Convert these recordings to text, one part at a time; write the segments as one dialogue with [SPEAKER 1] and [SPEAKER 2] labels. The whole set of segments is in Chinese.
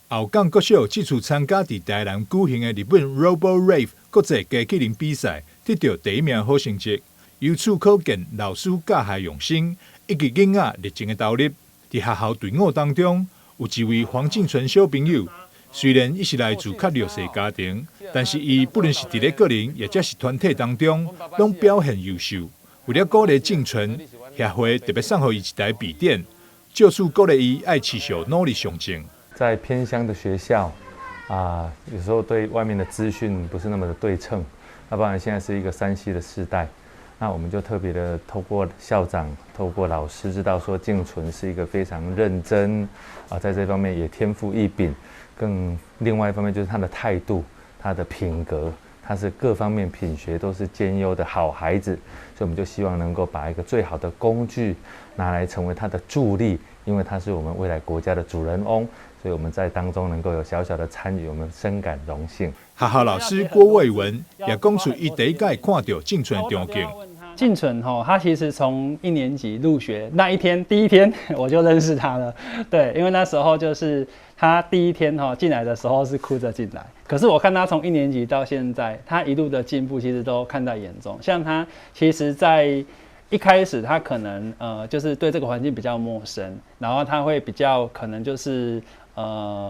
[SPEAKER 1] 后港国小这次参加伫台南举行的日本 Robo Rave 国际机器人比赛，得到第1名好成绩。由此可见，老师教学用心，以及囡仔热情的投入。伫学校队伍当中，有一位黄敬纯小朋友，虽然伊是来自较弱势家庭，但是伊不论是伫咧个人，也则是团体当中，拢表现优秀。为了鼓励敬纯，协会特别送予伊一台笔电，就此鼓励伊爱持续努力上进。
[SPEAKER 2] 在偏乡的学校有时候对外面的资讯不是那么的对称，要不然现在是一个3C 的时代，那我们就特别的透过校长、透过老师知道说敬纯是一个非常认真在这方面也天赋异禀，更另外一方面就是他的态度、他的品格，他是各方面品学都是兼优的好孩子，所以我们就希望能够把一个最好的工具拿来成为他的助力，因为他是我们未来国家的主人翁。所以我们在当中能够有小小的参与，我们深感荣幸。
[SPEAKER 1] 学校老师郭卫文也讲出伊第一届看到敬纯的场景。
[SPEAKER 3] 敬纯他其实从1年级入学那一天，第一天我就认识他了。对，因为那时候就是他第一天进来的时候是哭着进来，可是我看他从1年级到现在，他一路的进步其实都看在眼中。像他其实，在一开始他可能就是对这个环境比较陌生，然后他会比较可能就是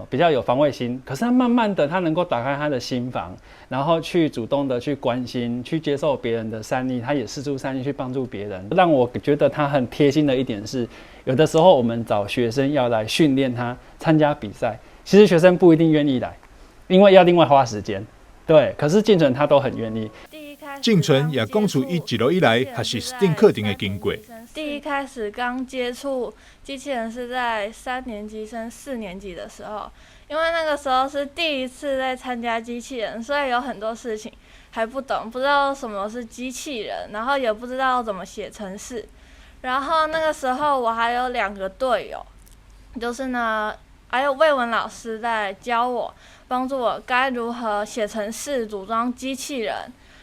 [SPEAKER 3] 比较有防卫心，可是他慢慢的他能够打开他的心房，然后去主动的去关心，去接受别人的善意，他也释出善意去帮助别人。让我觉得他很贴心的一点是，有的时候我们找学生要来训练他参加比赛，其实学生不一定愿意来，因为要另外花时间。对，可是敬纯他都很愿意。
[SPEAKER 1] 敬纯也讲出伊一路以来学习 STEAM 课程的经过。
[SPEAKER 4] 第一开始刚接触机器人是在3年级升4年级的时候，因为那个时候是第一次在参加机器人，所以有很多事情还不懂，不知道什么是机器人，然后也不知道怎么写程式。然后那个时候我还有2个队友，就是呢，还有魏文老师在教我，帮助我该如何写程式、组装机器人。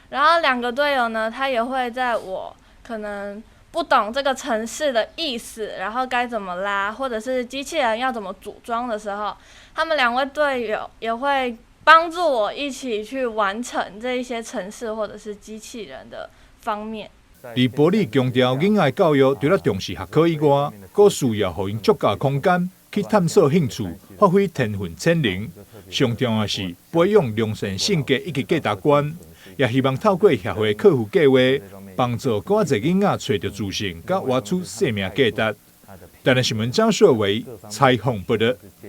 [SPEAKER 4] 然后2个队友呢，他也会在我可能不懂这个程式的意思，然后该怎么拉，或者是机器人要怎么组装的时候，他们2位队友也会帮助我一起去完成这一些程式或者是机器人的方面。
[SPEAKER 1] 而保利强调，囡仔教育除了重视学科以外，更需要给因足够空间去探索兴趣，发挥天分潜能。上重要的是培养良善性格以及价值观。也希望透过协会客户计划，帮助更多囡仔找到自信，甲活出生命价值。台南新闻张硕维采访报道。